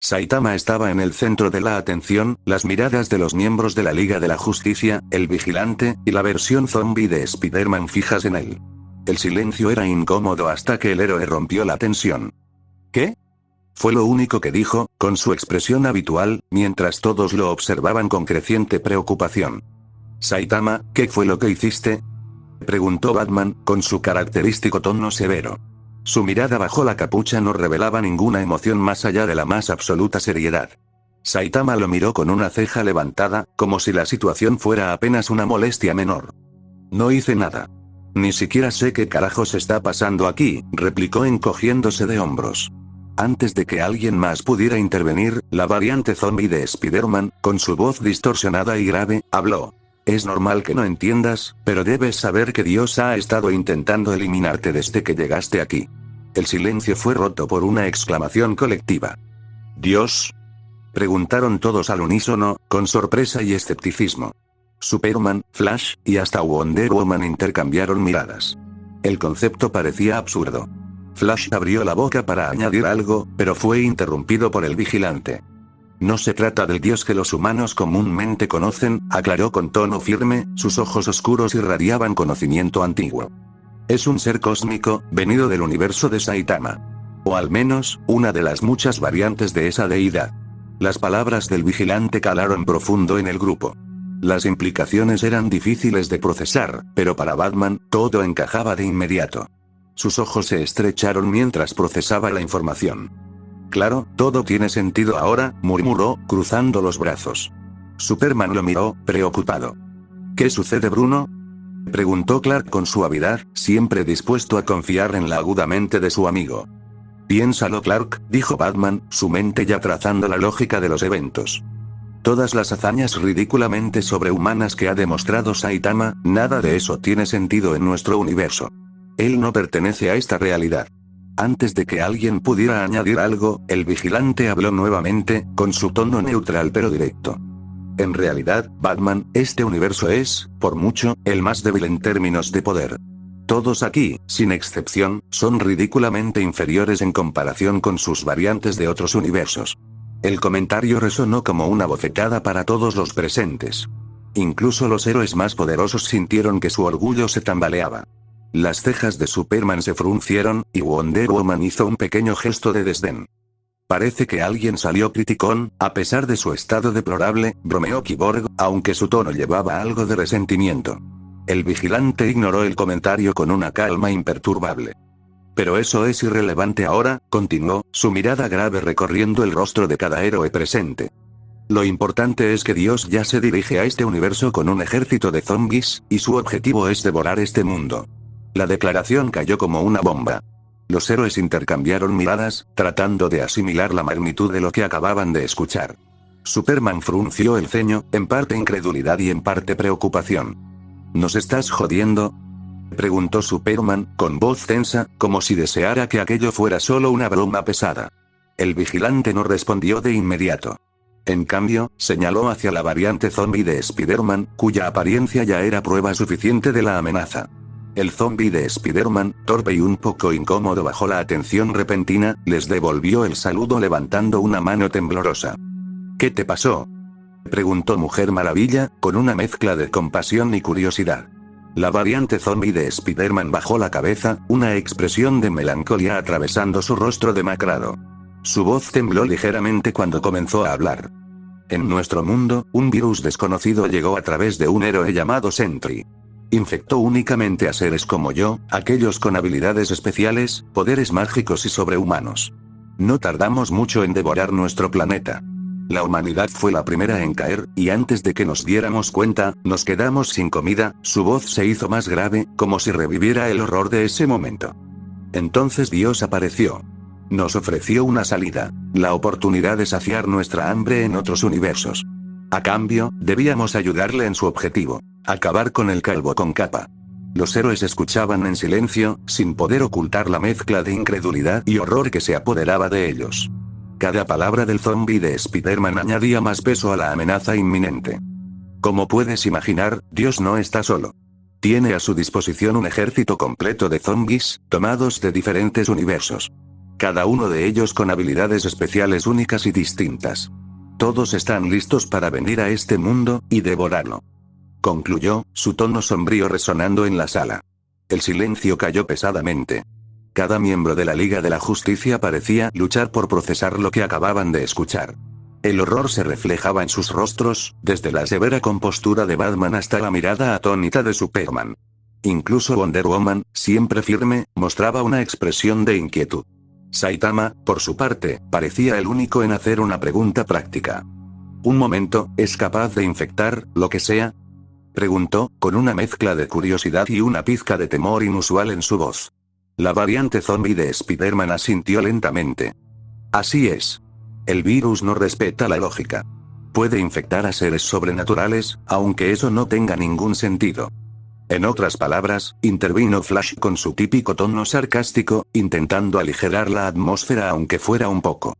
Saitama estaba en el centro de la atención, las miradas de los miembros de la Liga de la Justicia, el vigilante, y la versión zombie de Spider-Man fijas en él. El silencio era incómodo hasta que el héroe rompió la tensión. ¿Qué? Fue lo único que dijo, con su expresión habitual, mientras todos lo observaban con creciente preocupación. Saitama, ¿qué fue lo que hiciste?, preguntó Batman, con su característico tono severo. Su mirada bajo la capucha no revelaba ninguna emoción más allá de la más absoluta seriedad. Saitama lo miró con una ceja levantada, como si la situación fuera apenas una molestia menor. No hice nada. Ni siquiera sé qué carajos está pasando aquí, replicó encogiéndose de hombros. Antes de que alguien más pudiera intervenir, la variante zombie de Spider-Man, con su voz distorsionada y grave, habló. Es normal que no entiendas, pero debes saber que Dios ha estado intentando eliminarte desde que llegaste aquí. El silencio fue roto por una exclamación colectiva. ¿Dios? Preguntaron todos al unísono, con sorpresa y escepticismo. Superman, Flash, y hasta Wonder Woman intercambiaron miradas. El concepto parecía absurdo. Flash abrió la boca para añadir algo, pero fue interrumpido por el vigilante. No se trata del Dios que los humanos comúnmente conocen, aclaró con tono firme, sus ojos oscuros irradiaban conocimiento antiguo. Es un ser cósmico, venido del universo de Saitama. O al menos, una de las muchas variantes de esa deidad. Las palabras del vigilante calaron profundo en el grupo. Las implicaciones eran difíciles de procesar, pero para Batman, todo encajaba de inmediato. Sus ojos se estrecharon mientras procesaba la información. Claro, todo tiene sentido ahora, murmuró, cruzando los brazos. Superman lo miró, preocupado. ¿Qué sucede, Bruno?, preguntó Clark con suavidad, siempre dispuesto a confiar en la aguda mente de su amigo. Piénsalo, Clark, dijo Batman, su mente ya trazando la lógica de los eventos. Todas las hazañas ridículamente sobrehumanas que ha demostrado Saitama, nada de eso tiene sentido en nuestro universo. Él no pertenece a esta realidad. Antes de que alguien pudiera añadir algo, el vigilante habló nuevamente, con su tono neutral pero directo. En realidad, Batman, este universo es, por mucho, el más débil en términos de poder. Todos aquí, sin excepción, son ridículamente inferiores en comparación con sus variantes de otros universos. El comentario resonó como una bofetada para todos los presentes. Incluso los héroes más poderosos sintieron que su orgullo se tambaleaba. Las cejas de Superman se fruncieron, y Wonder Woman hizo un pequeño gesto de desdén. Parece que alguien salió criticón, a pesar de su estado deplorable, bromeó Cyborg, aunque su tono llevaba algo de resentimiento. El vigilante ignoró el comentario con una calma imperturbable. Pero eso es irrelevante ahora, continuó, su mirada grave recorriendo el rostro de cada héroe presente. Lo importante es que Dios ya se dirige a este universo con un ejército de zombies, y su objetivo es devorar este mundo. La declaración cayó como una bomba. Los héroes intercambiaron miradas, tratando de asimilar la magnitud de lo que acababan de escuchar. Superman frunció el ceño, en parte incredulidad y en parte preocupación. ¿Nos estás jodiendo?, preguntó Superman, con voz tensa, como si deseara que aquello fuera solo una broma pesada. El vigilante no respondió de inmediato. En cambio, señaló hacia la variante zombie de Spider-Man, cuya apariencia ya era prueba suficiente de la amenaza. El zombie de Spider-Man, torpe y un poco incómodo bajo la atención repentina, les devolvió el saludo levantando una mano temblorosa. ¿Qué te pasó?, preguntó Mujer Maravilla, con una mezcla de compasión y curiosidad. La variante zombie de Spider-Man bajó la cabeza, una expresión de melancolía atravesando su rostro demacrado. Su voz tembló ligeramente cuando comenzó a hablar. En nuestro mundo, un virus desconocido llegó a través de un héroe llamado Sentry. Infectó únicamente a seres como yo, aquellos con habilidades especiales, poderes mágicos y sobrehumanos. No tardamos mucho en devorar nuestro planeta. La humanidad fue la primera en caer, y antes de que nos diéramos cuenta, nos quedamos sin comida. Su voz se hizo más grave, como si reviviera el horror de ese momento. Entonces Dios apareció. Nos ofreció una salida, la oportunidad de saciar nuestra hambre en otros universos. A cambio, debíamos ayudarle en su objetivo, acabar con el calvo con capa. Los héroes escuchaban en silencio, sin poder ocultar la mezcla de incredulidad y horror que se apoderaba de ellos. Cada palabra del zombie de Spider-Man añadía más peso a la amenaza inminente. Como puedes imaginar, Dios no está solo. Tiene a su disposición un ejército completo de zombies, tomados de diferentes universos. Cada uno de ellos con habilidades especiales únicas y distintas. Todos están listos para venir a este mundo y devorarlo. Concluyó, su tono sombrío resonando en la sala. El silencio cayó pesadamente. Cada miembro de la Liga de la Justicia parecía luchar por procesar lo que acababan de escuchar. El horror se reflejaba en sus rostros, desde la severa compostura de Batman hasta la mirada atónita de Superman. Incluso Wonder Woman, siempre firme, mostraba una expresión de inquietud. Saitama, por su parte, parecía el único en hacer una pregunta práctica. «¿Un momento, es capaz de infectar lo que sea?», preguntó, con una mezcla de curiosidad y una pizca de temor inusual en su voz. La variante zombie de Spider-Man asintió lentamente. «Así es. El virus no respeta la lógica. Puede infectar a seres sobrenaturales, aunque eso no tenga ningún sentido». En otras palabras, intervino Flash con su típico tono sarcástico, intentando aligerar la atmósfera aunque fuera un poco.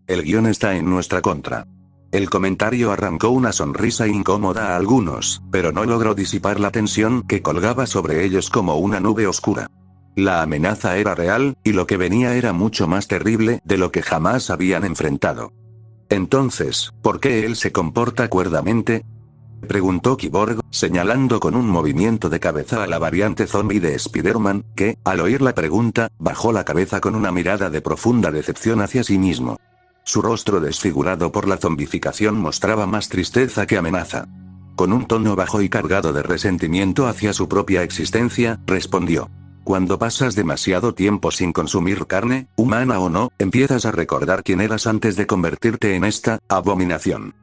«El guión está en nuestra contra». El comentario arrancó una sonrisa incómoda a algunos, pero no logró disipar la tensión que colgaba sobre ellos como una nube oscura. La amenaza era real, y lo que venía era mucho más terrible de lo que jamás habían enfrentado. «Entonces, ¿por qué él se comporta cuerdamente?», preguntó Cyborg, señalando con un movimiento de cabeza a la variante zombie de Spider-Man, que, al oír la pregunta, bajó la cabeza con una mirada de profunda decepción hacia sí mismo. Su rostro desfigurado por la zombificación mostraba más tristeza que amenaza. Con un tono bajo y cargado de resentimiento hacia su propia existencia, respondió: «Cuando pasas demasiado tiempo sin consumir carne, humana o no, empiezas a recordar quién eras antes de convertirte en esta abominación»,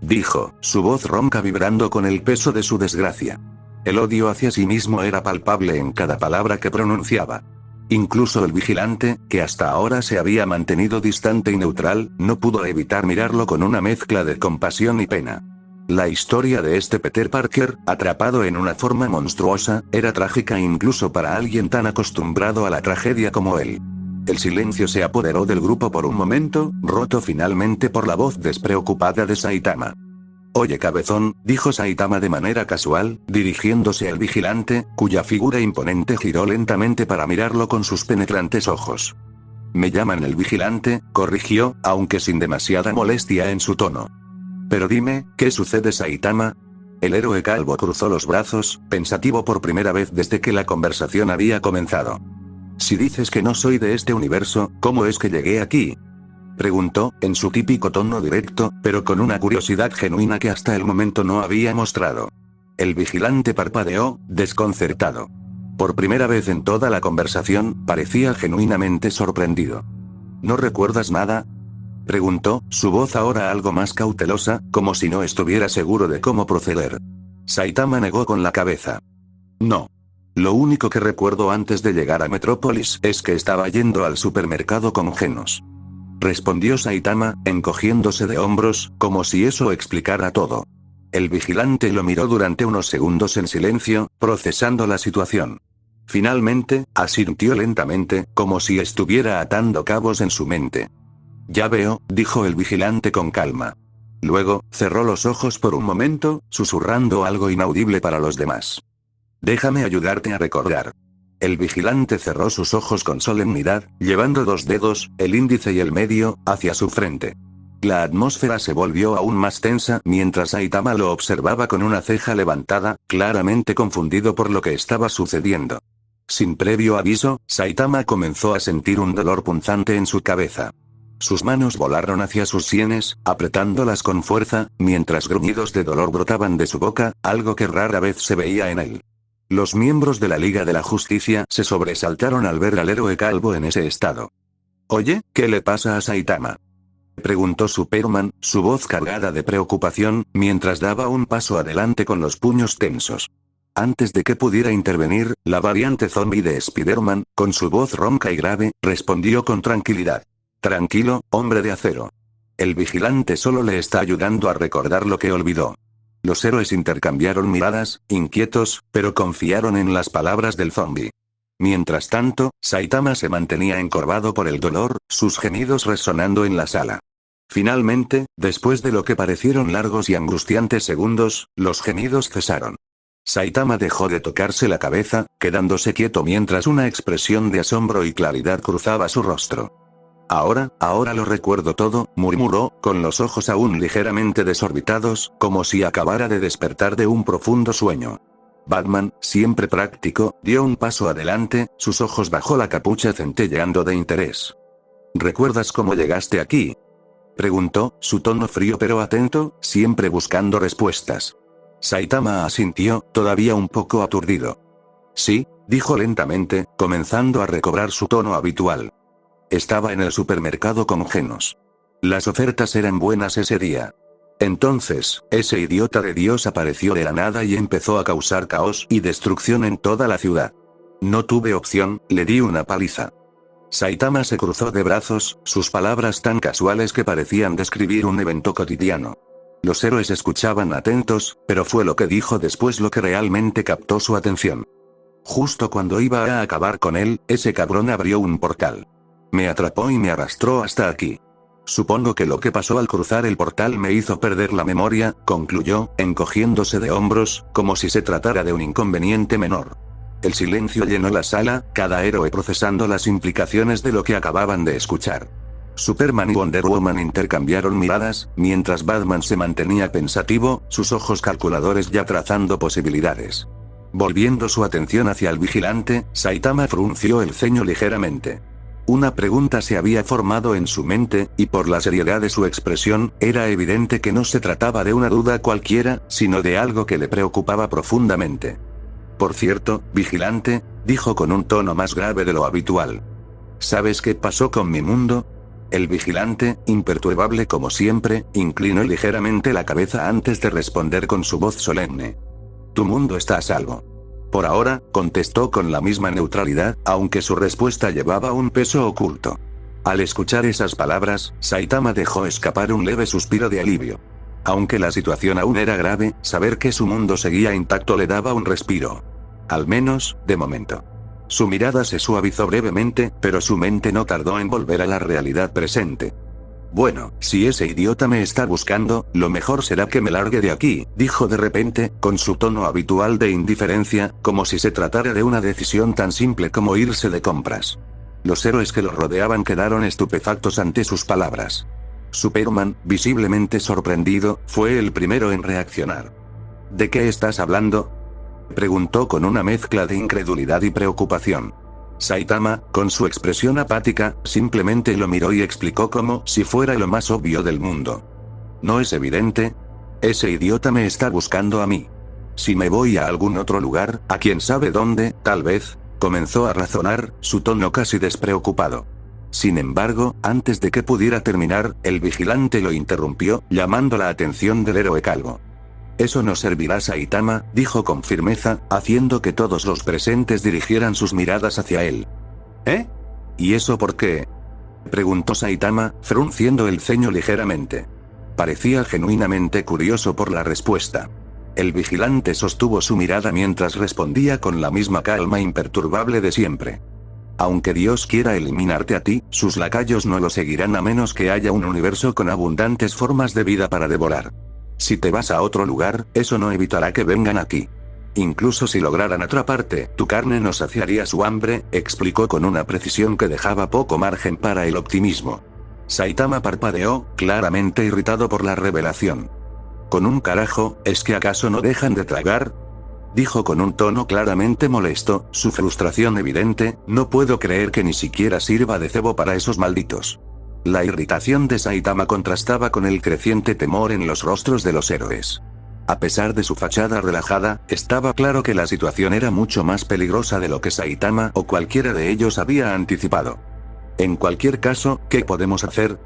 dijo, su voz ronca vibrando con el peso de su desgracia. El odio hacia sí mismo era palpable en cada palabra que pronunciaba. Incluso el vigilante, que hasta ahora se había mantenido distante y neutral, no pudo evitar mirarlo con una mezcla de compasión y pena. La historia de este Peter Parker, atrapado en una forma monstruosa, era trágica incluso para alguien tan acostumbrado a la tragedia como él. El silencio se apoderó del grupo por un momento, roto finalmente por la voz despreocupada de Saitama. «Oye, cabezón», dijo Saitama de manera casual, dirigiéndose al vigilante, cuya figura imponente giró lentamente para mirarlo con sus penetrantes ojos. «Me llaman el vigilante», corrigió, aunque sin demasiada molestia en su tono. «Pero dime, ¿qué sucede, Saitama?». El héroe calvo cruzó los brazos, pensativo por primera vez desde que la conversación había comenzado. «Si dices que no soy de este universo, ¿cómo es que llegué aquí?», preguntó, en su típico tono directo, pero con una curiosidad genuina que hasta el momento no había mostrado. El vigilante parpadeó, desconcertado. Por primera vez en toda la conversación, parecía genuinamente sorprendido. «¿No recuerdas nada?», preguntó, su voz ahora algo más cautelosa, como si no estuviera seguro de cómo proceder. Saitama negó con la cabeza. «No. Lo único que recuerdo antes de llegar a Metrópolis es que estaba yendo al supermercado con Genos», respondió Saitama, encogiéndose de hombros, como si eso explicara todo. El vigilante lo miró durante unos segundos en silencio, procesando la situación. Finalmente, asintió lentamente, como si estuviera atando cabos en su mente. «Ya veo», dijo el vigilante con calma. Luego, cerró los ojos por un momento, susurrando algo inaudible para los demás. «Déjame ayudarte a recordar». El vigilante cerró sus ojos con solemnidad, llevando dos dedos, el índice y el medio, hacia su frente. La atmósfera se volvió aún más tensa mientras Saitama lo observaba con una ceja levantada, claramente confundido por lo que estaba sucediendo. Sin previo aviso, Saitama comenzó a sentir un dolor punzante en su cabeza. Sus manos volaron hacia sus sienes, apretándolas con fuerza, mientras gruñidos de dolor brotaban de su boca, algo que rara vez se veía en él. Los miembros de la Liga de la Justicia se sobresaltaron al ver al héroe calvo en ese estado. «Oye, ¿qué le pasa a Saitama?», preguntó Superman, su voz cargada de preocupación, mientras daba un paso adelante con los puños tensos. Antes de que pudiera intervenir, la variante zombie de Spider-Man, con su voz ronca y grave, respondió con tranquilidad. «Tranquilo, hombre de acero. El vigilante solo le está ayudando a recordar lo que olvidó». Los héroes intercambiaron miradas, inquietos, pero confiaron en las palabras del zombie. Mientras tanto, Saitama se mantenía encorvado por el dolor, sus gemidos resonando en la sala. Finalmente, después de lo que parecieron largos y angustiantes segundos, los gemidos cesaron. Saitama dejó de tocarse la cabeza, quedándose quieto mientras una expresión de asombro y claridad cruzaba su rostro. Ahora lo recuerdo todo, murmuró, con los ojos aún ligeramente desorbitados, como si acabara de despertar de un profundo sueño. Batman, siempre práctico, dio un paso adelante, sus ojos bajo la capucha centelleando de interés. ¿Recuerdas cómo llegaste aquí?, preguntó, su tono frío pero atento, siempre buscando respuestas. Saitama asintió, todavía un poco aturdido. Sí, dijo lentamente, comenzando a recobrar su tono habitual. Estaba en el supermercado con Genos. Las ofertas eran buenas ese día. Entonces, ese idiota de Dios apareció de la nada y empezó a causar caos y destrucción en toda la ciudad. No tuve opción, le di una paliza. Saitama se cruzó de brazos, sus palabras tan casuales que parecían describir un evento cotidiano. Los héroes escuchaban atentos, pero fue lo que dijo después lo que realmente captó su atención. Justo cuando iba a acabar con él, ese cabrón abrió un portal. Me atrapó y me arrastró hasta aquí. Supongo que lo que pasó al cruzar el portal me hizo perder la memoria, concluyó, encogiéndose de hombros, como si se tratara de un inconveniente menor. El silencio llenó la sala, cada héroe procesando las implicaciones de lo que acababan de escuchar. Superman y Wonder Woman intercambiaron miradas, mientras Batman se mantenía pensativo, sus ojos calculadores ya trazando posibilidades. Volviendo su atención hacia el vigilante, Saitama frunció el ceño ligeramente. Una pregunta se había formado en su mente, y por la seriedad de su expresión, era evidente que no se trataba de una duda cualquiera, sino de algo que le preocupaba profundamente. Por cierto, vigilante, dijo con un tono más grave de lo habitual. ¿Sabes qué pasó con mi mundo? El vigilante, imperturbable como siempre, inclinó ligeramente la cabeza antes de responder con su voz solemne. Tu mundo está a salvo. Por ahora, contestó con la misma neutralidad, aunque su respuesta llevaba un peso oculto. Al escuchar esas palabras, Saitama dejó escapar un leve suspiro de alivio. Aunque la situación aún era grave, saber que su mundo seguía intacto le daba un respiro. Al menos, de momento. Su mirada se suavizó brevemente, pero su mente no tardó en volver a la realidad presente. Bueno, si ese idiota me está buscando, lo mejor será que me largue de aquí, dijo de repente, con su tono habitual de indiferencia, como si se tratara de una decisión tan simple como irse de compras. Los héroes que lo rodeaban quedaron estupefactos ante sus palabras. Superman, visiblemente sorprendido, fue el primero en reaccionar. ¿De qué estás hablando?, preguntó con una mezcla de incredulidad y preocupación. Saitama, con su expresión apática, simplemente lo miró y explicó como si fuera lo más obvio del mundo. ¿No es evidente? Ese idiota me está buscando a mí. Si me voy a algún otro lugar, a quién sabe dónde, tal vez, comenzó a razonar, su tono casi despreocupado. Sin embargo, antes de que pudiera terminar, el vigilante lo interrumpió, llamando la atención del héroe calvo. Eso no servirá, Saitama, dijo con firmeza, haciendo que todos los presentes dirigieran sus miradas hacia él. ¿Eh? ¿Y eso por qué?, preguntó Saitama, frunciendo el ceño ligeramente. Parecía genuinamente curioso por la respuesta. El vigilante sostuvo su mirada mientras respondía con la misma calma imperturbable de siempre. Aunque Dios quiera eliminarte a ti, sus lacayos no lo seguirán a menos que haya un universo con abundantes formas de vida para devorar. Si te vas a otro lugar, eso no evitará que vengan aquí. Incluso si lograran atraparte, tu carne no saciaría su hambre, explicó con una precisión que dejaba poco margen para el optimismo. Saitama parpadeó, claramente irritado por la revelación. ¿Con un carajo, es que acaso no dejan de tragar?, dijo con un tono claramente molesto, su frustración evidente, no puedo creer que ni siquiera sirva de cebo para esos malditos. La irritación de Saitama contrastaba con el creciente temor en los rostros de los héroes. A pesar de su fachada relajada, estaba claro que la situación era mucho más peligrosa de lo que Saitama o cualquiera de ellos había anticipado. En cualquier caso, ¿qué podemos hacer?,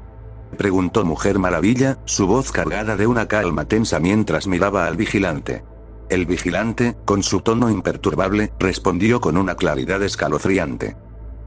preguntó Mujer Maravilla, su voz cargada de una calma tensa mientras miraba al vigilante. El vigilante, con su tono imperturbable, respondió con una claridad escalofriante.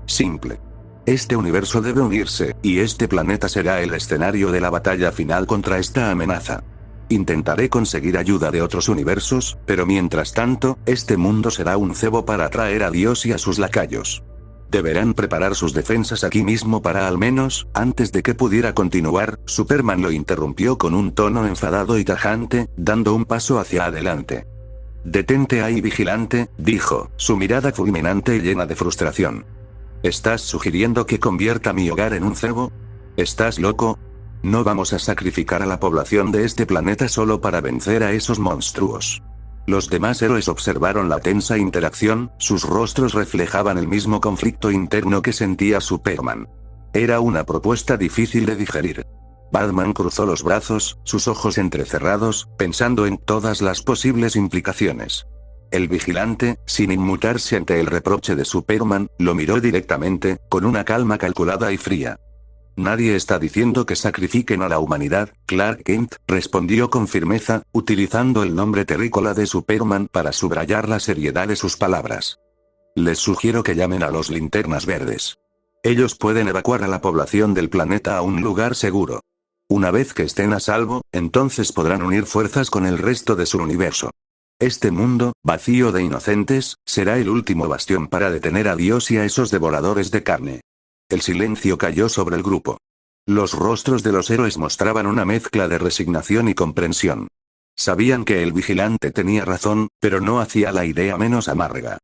Simple. Este universo debe unirse, y este planeta será el escenario de la batalla final contra esta amenaza. Intentaré conseguir ayuda de otros universos, pero mientras tanto, este mundo será un cebo para atraer a Dios y a sus lacayos. Deberán preparar sus defensas aquí mismo para al menos, antes de que pudiera continuar, Superman lo interrumpió con un tono enfadado y tajante, dando un paso hacia adelante. Detente ahí, vigilante, dijo, su mirada fulminante y llena de frustración. ¿Estás sugiriendo que convierta mi hogar en un cebo? ¿Estás loco? No vamos a sacrificar a la población de este planeta solo para vencer a esos monstruos. Los demás héroes observaron la tensa interacción, sus rostros reflejaban el mismo conflicto interno que sentía Superman. Era una propuesta difícil de digerir. Batman cruzó los brazos, sus ojos entrecerrados, pensando en todas las posibles implicaciones. El vigilante, sin inmutarse ante el reproche de Superman, lo miró directamente, con una calma calculada y fría. Nadie está diciendo que sacrifiquen a la humanidad, Clark Kent, respondió con firmeza, utilizando el nombre terrícola de Superman para subrayar la seriedad de sus palabras. Les sugiero que llamen a los Linternas Verdes. Ellos pueden evacuar a la población del planeta a un lugar seguro. Una vez que estén a salvo, entonces podrán unir fuerzas con el resto de su universo. Este mundo, vacío de inocentes, será el último bastión para detener a Dios y a esos devoradores de carne. El silencio cayó sobre el grupo. Los rostros de los héroes mostraban una mezcla de resignación y comprensión. Sabían que el vigilante tenía razón, pero no hacía la idea menos amarga.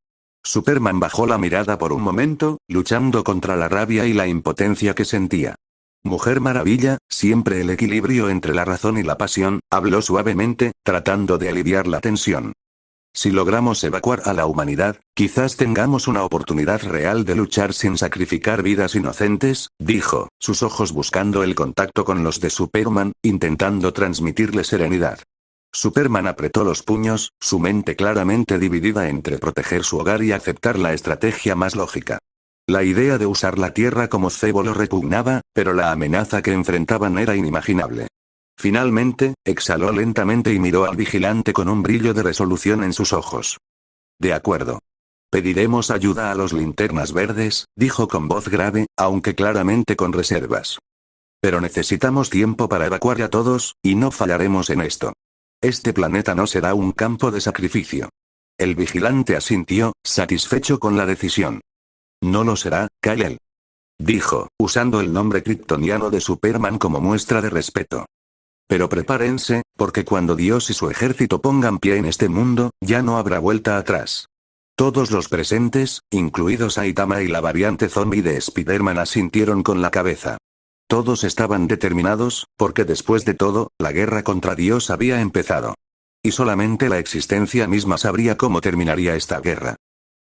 Superman bajó la mirada por un momento, luchando contra la rabia y la impotencia que sentía. Mujer Maravilla, siempre el equilibrio entre la razón y la pasión, habló suavemente, tratando de aliviar la tensión. Si logramos evacuar a la humanidad, quizás tengamos una oportunidad real de luchar sin sacrificar vidas inocentes, dijo, sus ojos buscando el contacto con los de Superman, intentando transmitirle serenidad. Superman apretó los puños, su mente claramente dividida entre proteger su hogar y aceptar la estrategia más lógica. La idea de usar la Tierra como cebo lo repugnaba, pero la amenaza que enfrentaban era inimaginable. Finalmente, exhaló lentamente y miró al vigilante con un brillo de resolución en sus ojos. De acuerdo. Pediremos ayuda a los Linternas Verdes, dijo con voz grave, aunque claramente con reservas. Pero necesitamos tiempo para evacuar a todos, y no fallaremos en esto. Este planeta no será un campo de sacrificio. El vigilante asintió, satisfecho con la decisión. No lo será, Kal-El. Dijo, usando el nombre kryptoniano de Superman como muestra de respeto. Pero prepárense, porque cuando Dios y su ejército pongan pie en este mundo, ya no habrá vuelta atrás. Todos los presentes, incluidos Saitama y la variante zombie de Spider-Man, asintieron con la cabeza. Todos estaban determinados, porque después de todo, la guerra contra Dios había empezado. Y solamente la existencia misma sabría cómo terminaría esta guerra.